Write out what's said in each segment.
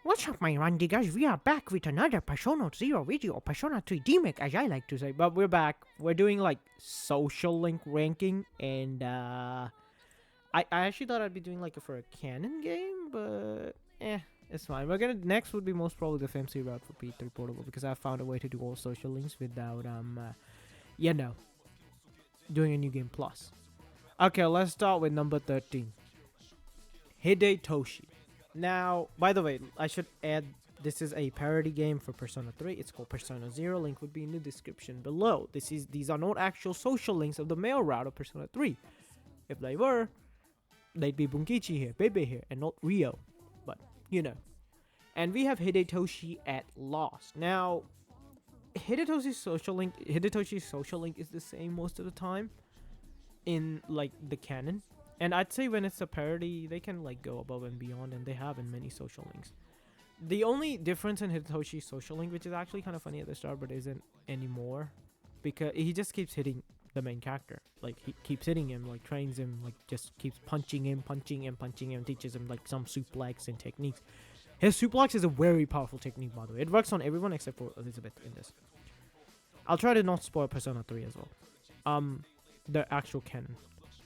What's up, my Randy guys? We are back with another Persona Zero video, Persona 3 Damake, as I like to say. But we're back. We're doing like social link ranking, and I actually thought I'd be doing like for a canon game, but it's fine. We're gonna next would be most probably the fancy route for P3 Portable because I found a way to do all social links without you know, doing a new game plus. Okay, let's start with number 13, Hidetoshi. Now, by the way, I should add this is a parody game for Persona 3. It's called Persona 0. Link would be in the description below. These are not actual social links of the mail route of Persona 3. If they were, they'd be Bunkichi here, Bebe here, and not Rio. But, you know. And we have Hidetoshi at Lost. Now, Hidetoshi's social link is the same most of the time in like the canon. And I'd say when it's a parody, they can like go above and beyond, and they have in many social links. The only difference in Hidetoshi's social link, which is actually kind of funny at the start, but isn't anymore, because he just keeps hitting the main character. Like he keeps hitting him, like trains him, like just keeps punching him, teaches him like some suplex and techniques. His suplex is a very powerful technique, by the way. It works on everyone except for Elizabeth in this. I'll try to not spoil Persona 3 as well. The actual canon.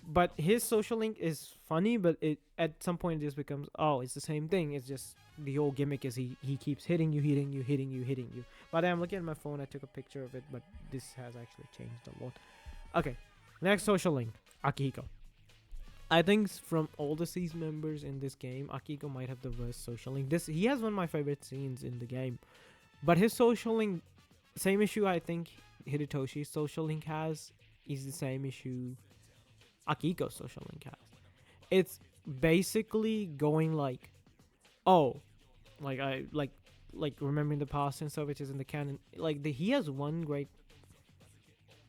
But his social link is funny, but it at some point it just becomes, oh, it's the same thing. It's just the whole gimmick is he keeps hitting you. But I'm looking at my phone. I took a picture of it, but this has actually changed a lot. Okay, next social link, Akihiko. I think from all the C's members in this game, Akihiko might have the worst social link. He has one of my favorite scenes in the game, but his social link, same issue I think Hidetoshi's social link has, is the same issue Akihiko's social link has. It's basically going like, oh, like I like remembering the past and stuff, which is in the canon. Like he has one great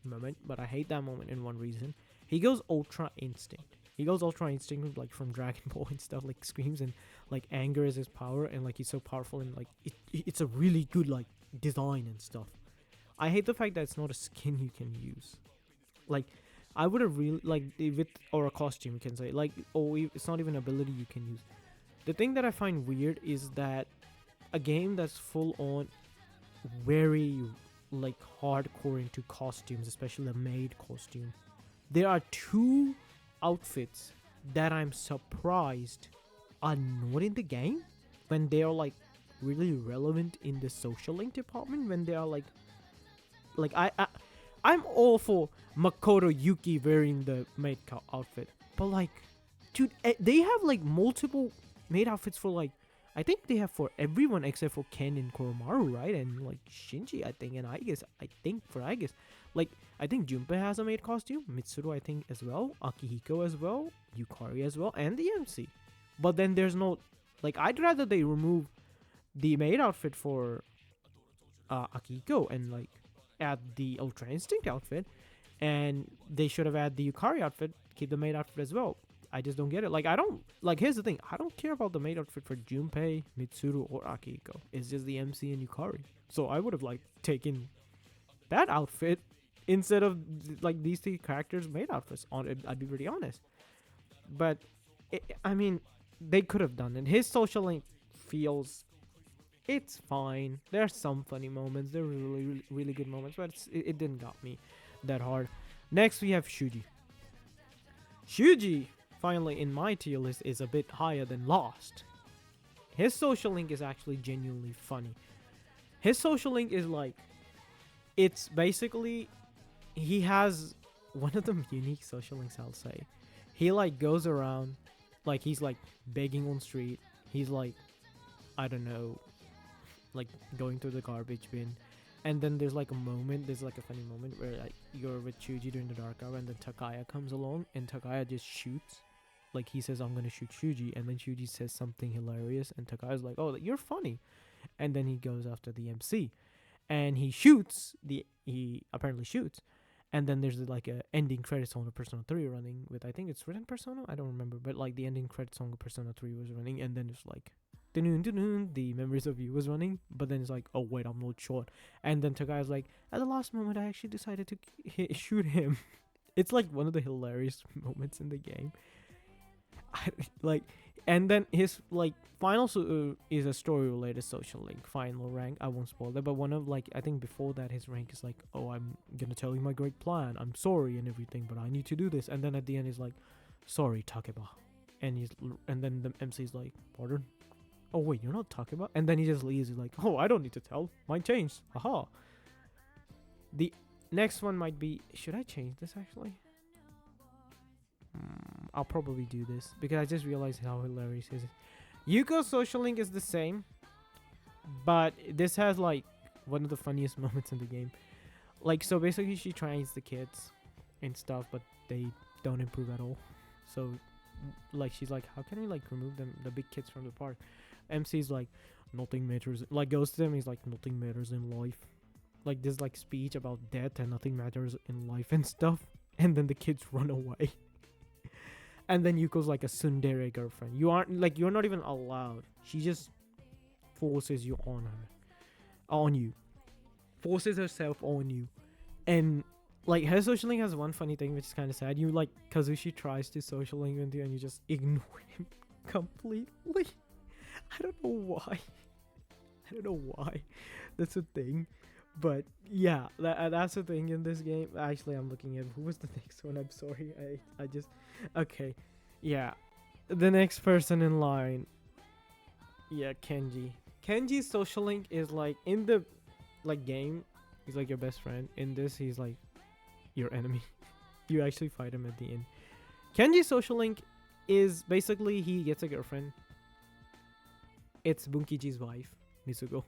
moment, but I hate that moment in one reason. He goes Ultra Instinct. Like from Dragon Ball and stuff. Like screams and like anger is his power, and like he's so powerful and like it's a really good like design and stuff. I hate the fact that it's not a skin you can use. Like, I would have really like or a costume you can say like, it's not even an ability you can use. The thing that I find weird is that a game that's full on very like hardcore into costumes, especially a maid costume, there are two outfits that I'm surprised are not in the game when they are like really relevant in the social link department, when they are like I'm all for Makoto Yuki wearing the maid outfit, but like, dude, they have like multiple maid outfits for like, I think they have for everyone except for Ken and Koromaru, right? And like Shinji, I think, and I think like, I think Junpei has a maid costume, Mitsuru I think as well, Akihiko as well, Yukari as well, and the MC. But then there's no, like, I'd rather they remove the maid outfit for Akihiko and like add the Ultra Instinct outfit, and they should have added the Yukari outfit, keep the maid outfit as well. I just don't get it. Like, I don't, like, here's the thing, I don't care about the maid outfit for Junpei, Mitsuru, or Akihiko. It's just the MC and Yukari. So I would have like taken that outfit instead of like these three characters' maid outfits on it. I'd be pretty honest. But I mean, they could have done it. His social link feels, it's fine. There are some funny moments. There were really good moments, but it didn't got me that hard. Next, we have Shuji. Shuji, finally in my tier list, is a bit higher than Lost. His social link is actually genuinely funny. His social link is like, it's basically, he has one of the unique social links, I'll say. He like goes around, like he's like begging on street. He's like, I don't know, like going through the garbage bin, and then there's like a funny moment where like you're with Shuji during the dark hour, and then Takaya comes along, and Takaya just shoots, like he says, I'm gonna shoot Shuji, and then Shuji says something hilarious, and Takaya's like, oh, you're funny, and then he goes after the MC, and he apparently shoots, and then there's like a ending credit song of Persona 3 running with, I think it's written Persona, I don't remember, but like the ending credit song of Persona 3 was running, and then it's like the Memories of You was running, but then it's like, oh wait, I'm not sure, and then Takaya's like, at the last moment I actually decided to shoot him. It's like one of the hilarious moments in the game. Like, And then his like final is a story related social link, final rank. I won't spoil that, but one of like I think before that his rank is like, oh, I'm gonna tell you my great plan. I'm sorry and everything, but I need to do this. And then at the end he's like, sorry, Takeba. And then the MC's like, pardon? Oh wait, you're not Takeba? And then he just leaves. He's like, oh, I don't need to tell. Mine changed. Haha. The next one might be, should I change this actually? I'll probably do this because I just realized how hilarious it is. Yuko's social link is the same, but this has like one of the funniest moments in the game. Like, so basically she trains the kids and stuff, but they don't improve at all. So like she's like, how can we like remove the big kids from the park? MC's like, nothing matters. Like goes to them, he's like, nothing matters in life. Like this like speech about death and nothing matters in life and stuff. And then the kids run away. And then Yuko's like a tsundere girlfriend. You aren't like, you're not even allowed. She just forces you on her, on you, forces herself on you. And like her social link has one funny thing which is kind of sad. You like Kazushi tries to social link with you and you just ignore him completely. I don't know why. I don't know why. That's a thing. But yeah, that's the thing in this game. Actually, I'm looking at who was the next one. I'm sorry. I just okay. Yeah, the next person in line. Yeah, Kenji. Kenji's social link is like in the like game, he's like your best friend. In this, he's like your enemy. You actually fight him at the end. Kenji's social link is basically he gets a girlfriend. It's Bunkiji's wife, Mitsuko.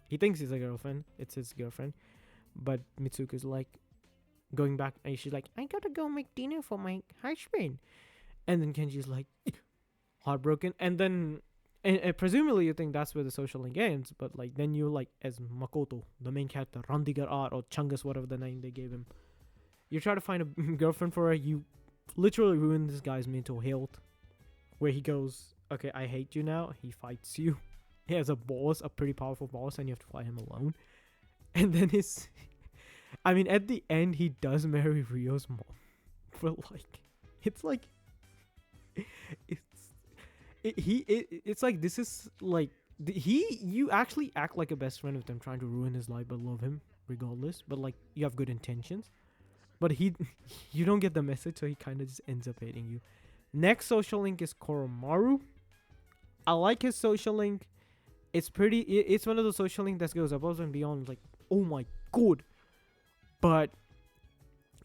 He thinks he's a girlfriend. It's his girlfriend. But Mitsuko's like going back and she's like, I gotta go make dinner for my husband. And then Kenji's like heartbroken. And then and presumably you think that's where the social link ends. But like then you like as Makoto, the main character, Randigar R or Chungus, whatever the name they gave him. You try to find a girlfriend for her. You literally ruin this guy's mental health. Where he goes, okay, I hate you now. He fights you. He has a boss, a pretty powerful boss, and you have to fight him alone. And then I mean, at the end, he does marry Ryo's mom. But like, it's like, it's like, this is like, you actually act like a best friend with him, trying to ruin his life, but love him regardless. But like, you have good intentions. But you don't get the message, so he kind of just ends up hating you. Next social link is Koromaru. I like his social link. It's one of the social link that goes above and beyond. Like, oh my god. But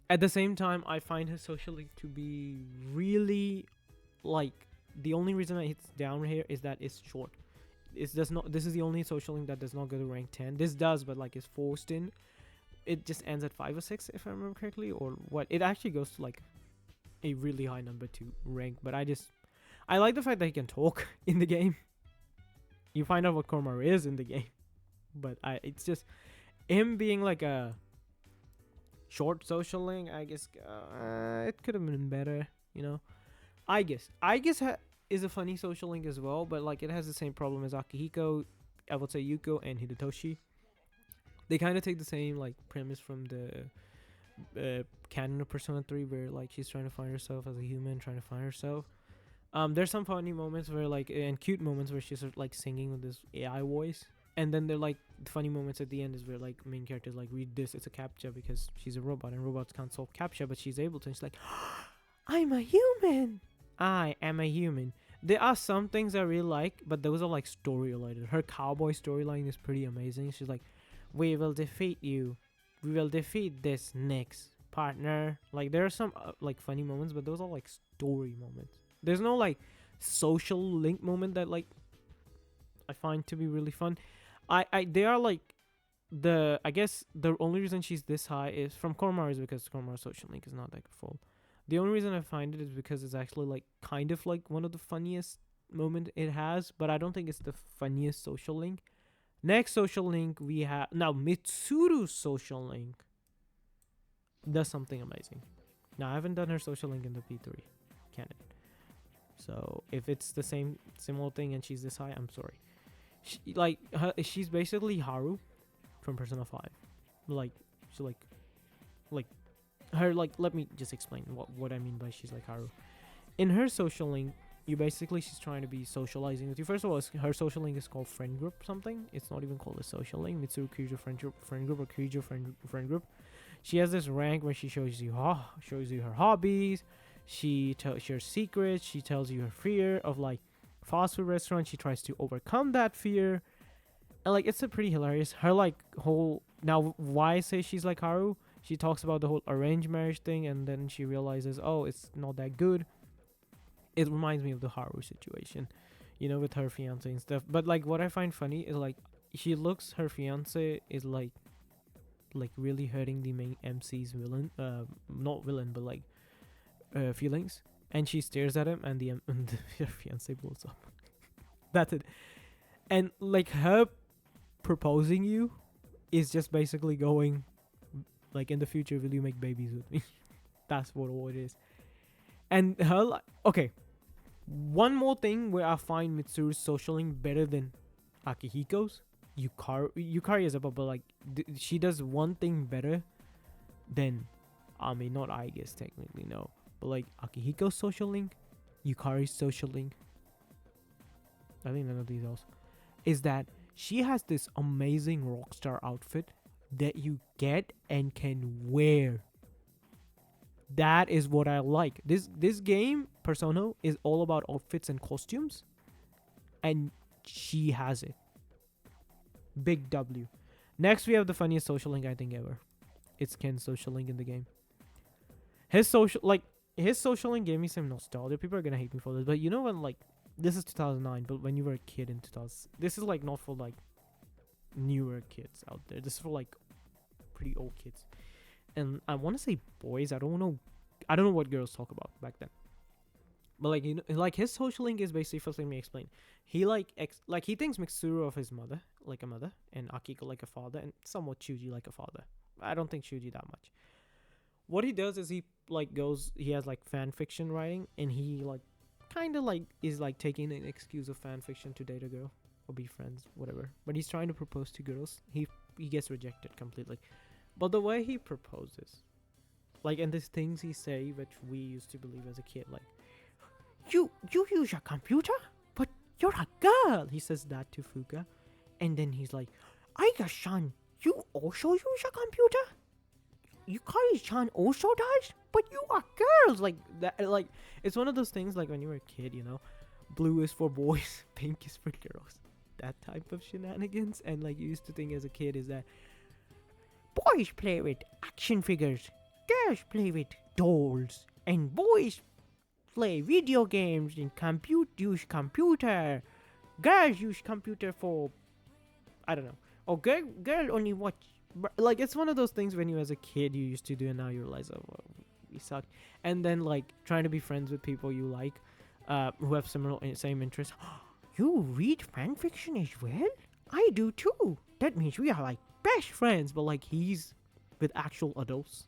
at the same time, I find his social link to be really like, the only reason it's down here is that it's short. This is the only social link that does not go to rank 10. This does, but like it's forced in. It just ends at 5 or 6 if I remember correctly, or what. It actually goes to like a really high number to rank, but I like the fact that he can talk in the game. You find out what Koromaru is in the game, but it's just him being like a short social link. I guess it could have been better, you know. I guess is a funny social link as well, but like it has the same problem as Akihiko, I would say Yuko and Hidetoshi. They kind of take the same like premise from the canon of Persona 3, where like she's trying to find herself as a human, trying to find herself. There's some funny moments where like, and cute moments where she's like singing with this AI voice, and then they're like the funny moments at the end is where like main characters like, read this, it's a captcha, because she's a robot and robots can't solve captcha, but she's able to. And she's like, I'm a human. I am a human. There are some things I really like, but those are like story related. Her cowboy storyline is pretty amazing. She's like, we will defeat you. We will defeat this next partner. Like there are some like funny moments, but those are like story moments. There's no like social link moment that like I find to be really fun. They are like I guess the only reason she's this high is from Koromaru is because Koromaru's social link is not that full. The only reason I find it is because it's actually like kind of like one of the funniest moment it has, but I don't think it's the funniest social link. Next social link we have now Mitsuru's social link does something amazing. Now I haven't done her social link in the P3 canon. So if it's the same similar thing and she's this high, I'm sorry. She's basically Haru from Persona 5. Like she like her like let me just explain what I mean by she's like Haru. In her social link, you basically, she's trying to be socializing with you. First of all, her social link is called friend group something. It's not even called a social link. Mitsuru creates your friend group or creates your friend group. She has this rank where she shows you her hobbies. She shares secrets. She tells you her fear of like fast food restaurants. She tries to overcome that fear, and like it's a pretty hilarious. Her like whole now why I say she's like Haru. She talks about the whole arranged marriage thing, and then she realizes, oh, it's not that good. It reminds me of the Haru situation, with her fiance and stuff. But like, what I find funny is like, her fiance is like really hurting the main MC's villain, not villain, but like, feelings, and she stares at him, and and her fiance blows up. That's it. And like her proposing you is just basically going, like, in the future, will you make babies with me? That's what it is. And her okay. One more thing where I find Mitsuru's social link better than Akihiko's. Yukari is above, but like she does one thing better than, I mean, not I guess technically no, but like Akihiko's social link, Yukari's social link, I think none of these else, is that she has this amazing rockstar outfit that you get and can wear. That is what I like. This game, PersoNO, is all about outfits and costumes, and she has it. Big W. Next, we have the funniest social link I think ever. It's Ken's social link in the game. His social link gave me some nostalgia. People are gonna hate me for this, but you know when, like, this is 2009, but when you were a kid in 2000, this is like not for like newer kids out there. This is for like pretty old kids. And I want to say boys. I don't know what girls talk about back then. But like, like his social link is basically, first let me explain. He like he thinks Mitsuru of his mother, like a mother, and Akiko like a father, and somewhat Shuji like a father. I don't think Shuji that much. What he does is he has like fan fiction writing, and he like kind of like is like taking an excuse of fan fiction to date a girl or be friends, whatever. But he's trying to propose to girls. He gets rejected completely. But the way he proposes, like, and these things he say, which we used to believe as a kid, like, you use a computer, but you're a girl. He says that to Fuka, and then he's like, Aiga-san, you also use a computer? Yukari-san also does, but you are girls. Like that, like it's one of those things. Like when you were a kid, blue is for boys, pink is for girls. That type of shenanigans, and like you used to think as a kid is that. Boys play with action figures, girls play with dolls, and boys play video games and use computer. Girls use computer for, I don't know. Oh, girl only watch. Like, it's one of those things when you as a kid you used to do, and now you realize, oh, well, we suck. And then like trying to be friends with people you like, who have same interests. You read fan fiction as well? I do too. That means we are like best friends. But like he's with actual adults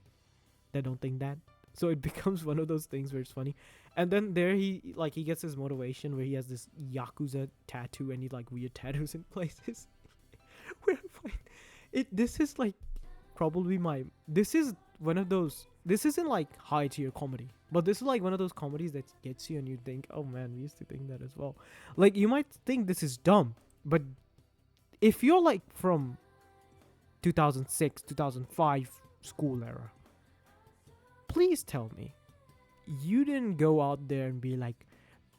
that don't think that. So it becomes one of those things where it's funny. And then there he gets his motivation where he has this Yakuza tattoo and he like weird tattoos in places. Where I find this is like probably this is one of those, this isn't like high tier comedy, but this is like one of those comedies that gets you and you think, oh man, we used to think that as well. Like you might think this is dumb, but if you're like from 2006, 2005 school era, please tell me you didn't go out there and be like,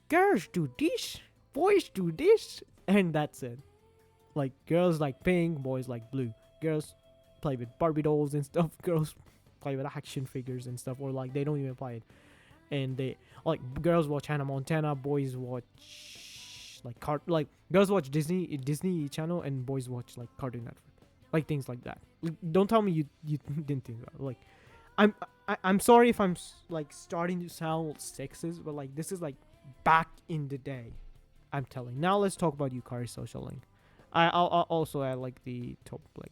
girls do this, boys do this, and that's it. Like girls like pink, boys like blue. Girls play with Barbie dolls and stuff. Girls play with action figures and stuff, or like they don't even play it. And they like girls watch Hannah Montana, boys watch like girls watch Disney Channel, and boys watch like Cartoon Network, like things like that. Like, don't tell me you didn't think that. Like I'm sorry if I'm like starting to sound sexist, but like this is like back in the day. I'm telling. Now let's talk about Yukari's social link. I'll also add like the top like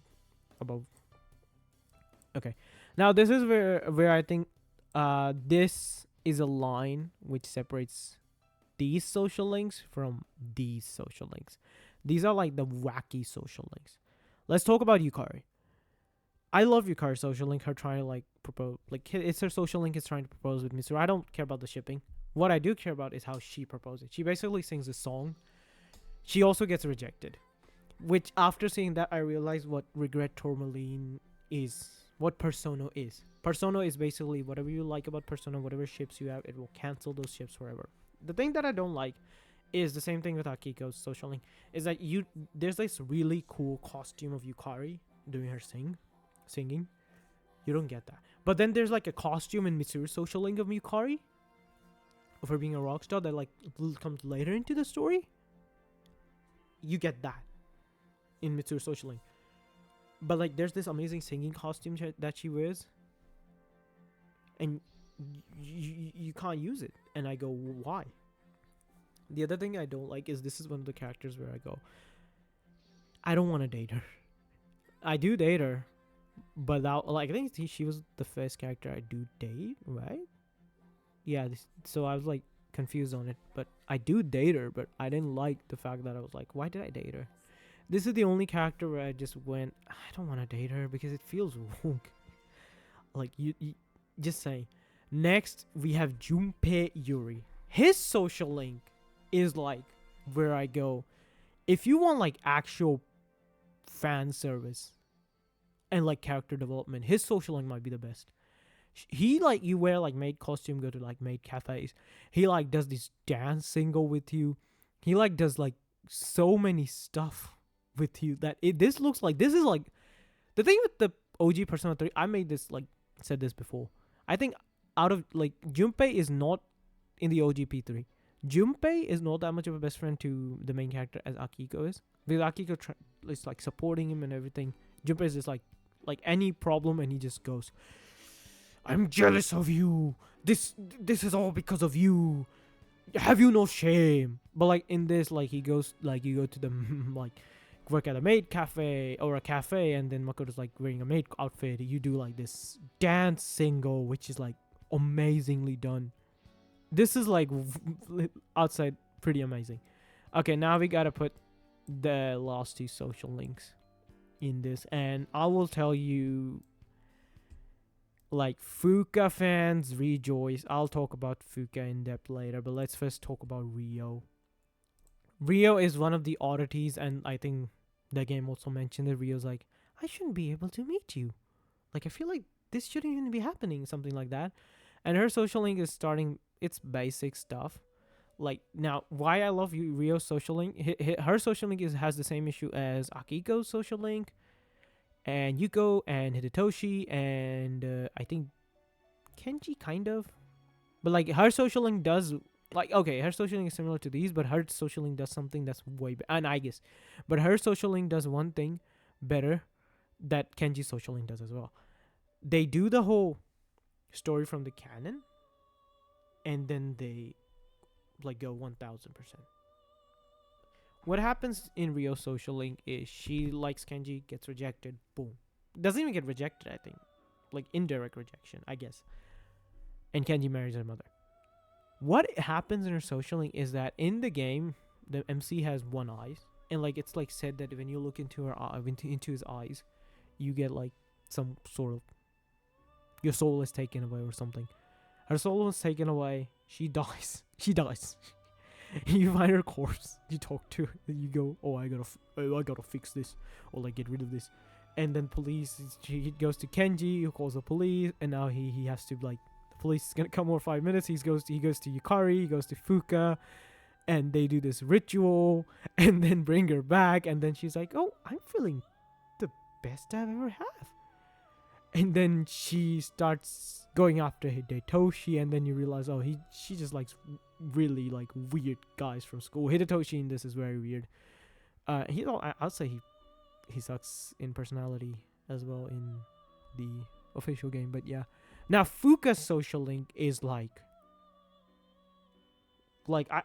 above. Okay, now this is where I think this is a line which separates these social links from these social links. These are like the wacky social links. Let's talk about Yukari. I love Yukari's social link. Her trying to like propose, like it's her social link is trying to propose with Mitsuru. I don't care about the shipping, What I do care about is how she proposes. She basically sings a song. She also gets rejected. Which, after seeing that, I realized what Regret Tourmaline is. What PersoNO is. PersoNO is basically whatever you like about PersoNO, whatever ships you have, it will cancel those ships forever. The thing that I don't like is the same thing with Akiko's social link. Is that there's this really cool costume of Yukari doing her singing. You don't get that. But then there's like a costume in Mitsuru's social link of Yukari, of her being a rock star, that like comes later into the story. You get that in Mitsuru's social link. But like there's this amazing singing costume that she wears, and you can't use it. And I go, why? The other thing I don't like is this is one of the characters where I go, I don't want to date her. I do date her, but that, like, I think she was the first character I do date, right? Yeah, so I was like confused on it, but I do date her, but I didn't like the fact that I was like, why did I date her? This is the only character where I just went, I don't want to date her because it feels wrong. Like, you just saying. Next, we have Junpei Yuri. His social link is like where I go, if you want like actual fan service and like character development, his social link might be the best. He, like, you wear like maid costume, go to like maid cafes. He like does this dance single with you. He like does like so many stuff with you that this looks like, this is like the thing with the OG Persona 3. I made this, like, said this before. I think out of like Junpei is not in the OG P3. Junpei is not that much of a best friend to the main character as Akiko is, because Akiko is like supporting him and everything. Junpei is just like any problem and he just goes, I'm jealous of you. This is all because of you. Have you no shame? But like in this, like he goes, like you go to the like work at a maid cafe or a cafe, and then Makoto's like wearing a maid outfit. You do like this dance single, which is like amazingly done. This is like outside pretty amazing. Okay, now we gotta put the last two social links in this, and I will tell you, like, Fuka fans rejoice. I'll talk about Fuka in depth later, but let's first talk about Rio. Rio is one of the oddities, and I think the game also mentioned that Rio's like, I shouldn't be able to meet you. Like, I feel like this shouldn't even be happening, something like that. And her social link is starting its basic stuff. Like, now, why I love Rio's social link, her social link has the same issue as Akiko's social link, and Yuko, and Hidetoshi, and I think Kenji, kind of. But like, her social link does, like, okay, her social link is similar to these, but her social link does something that's way better. And I guess, but her social link does one thing better that Kenji's social link does as well. They do the whole story from the canon, and then they like go 1000%. What happens in Rio's social link is she likes Kenji, gets rejected, boom. Doesn't even get rejected, I think. Like, indirect rejection, I guess. And Kenji marries her mother. What happens in her social link is that in the game, the MC has one eye, and like it's like said that when you look into her into his eyes, you get like some sort of, your soul is taken away or something. Her soul was taken away. She dies. She dies. You find her corpse. You talk to her. You go, oh, I gotta fix this, or like get rid of this. And then police. He goes to Kenji, who calls the police, and now he has to, like, the police is gonna come over 5 minutes. He goes to Yukari. He goes to Fuka, and they do this ritual, and then bring her back. And then she's like, oh, I'm feeling the best I've ever had. And then she starts going after Hidetoshi, and then you realize, oh, she just likes really like weird guys from school. Hidetoshi in this is very weird. I'll say he sucks in personality as well in the official game, but yeah. Now Fuka's social link is like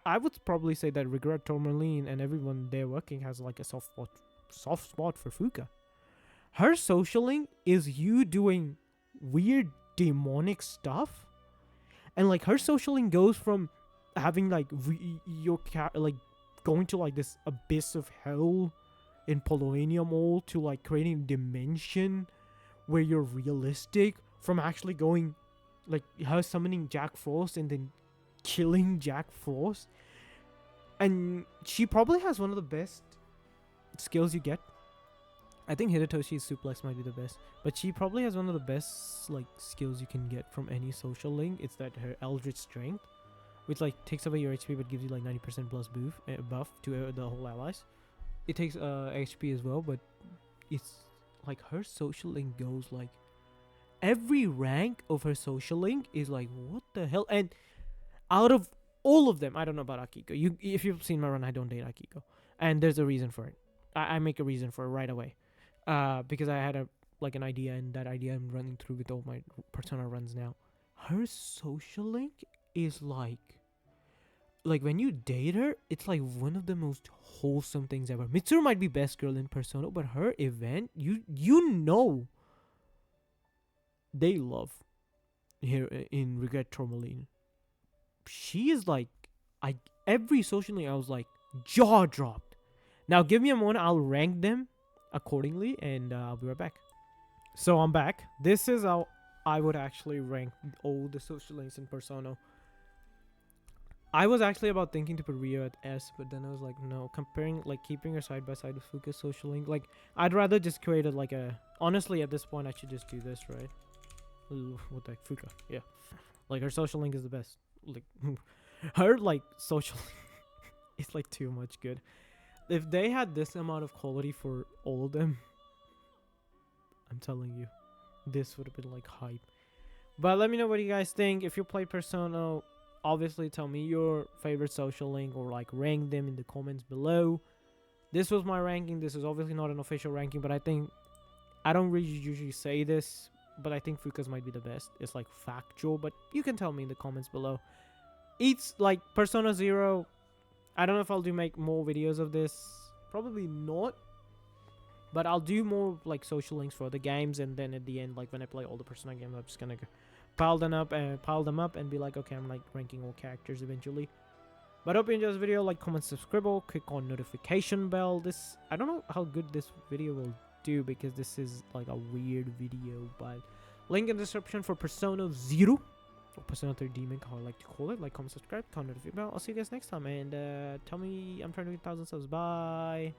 I would probably say that Regret Tourmaline and everyone there working has like a soft spot for Fuka. Her social link is you doing weird demonic stuff, and like her social link goes from having like like going to like this abyss of hell in Polonia Mall to like creating a dimension where you're realistic, from actually going like her summoning Jack Frost and then killing Jack Frost. And she probably has one of the best skills you get. I think Hidetoshi's suplex might be the best, but she probably has one of the best like skills you can get from any social link. It's that her Eldritch Strength, which like takes away your HP but gives you like 90% plus buff to the whole allies. It takes HP as well, but it's like her social link goes like every rank of her social link is like what the hell. And out of all of them, I don't know about Akiko. If you've seen my run, I don't date Akiko, and there's a reason for it. I make a reason for it right away. Because I had an idea, and that idea I'm running through with all my Persona runs now. Her social link is like when you date her, it's like one of the most wholesome things ever. Mitsuru might be best girl in Persona, but her event, you know, they love here in Regret Tourmaline. She is like, every social link I was like jaw dropped. Now give me a moment, I'll rank them accordingly, and I'll be right back. So I'm back. This is how I would actually rank all the social links in Persona. I was actually about thinking to put Rio at S, but then I was like, no, keeping her side by side with Fuka's social link, like I'd rather just create it like a, honestly at this point I should just do this, right? Ooh, what the heck, Fuka, yeah, like her social link is the best. Like her like social is like too much good. If they had this amount of quality for all of them, I'm telling you, this would have been like hype. But let me know what you guys think. If you played Persona, obviously tell me your favorite social link, or like rank them in the comments below. This was my ranking. This is obviously not an official ranking, but I think, I don't really usually say this, but I think Fuka's might be the best. It's like factual, but you can tell me in the comments below. It's like Persona 0. I don't know if I'll make more videos of this. Probably not. But I'll do more like social links for the games, and then at the end, like when I play all the Persona games, I'm just gonna pile them up and be like, okay, I'm like ranking all characters eventually. But I hope you enjoyed this video. Like, comment, subscribe, click on notification bell. This, I don't know how good this video will do, because this is like a weird video, but link in the description for Persona 0 or Persona 3 Damake, how I like to call it. Like, comment, subscribe, comment, notification bell. I'll see you guys next time, and tell me I'm trying to get 1,000 subs. Bye.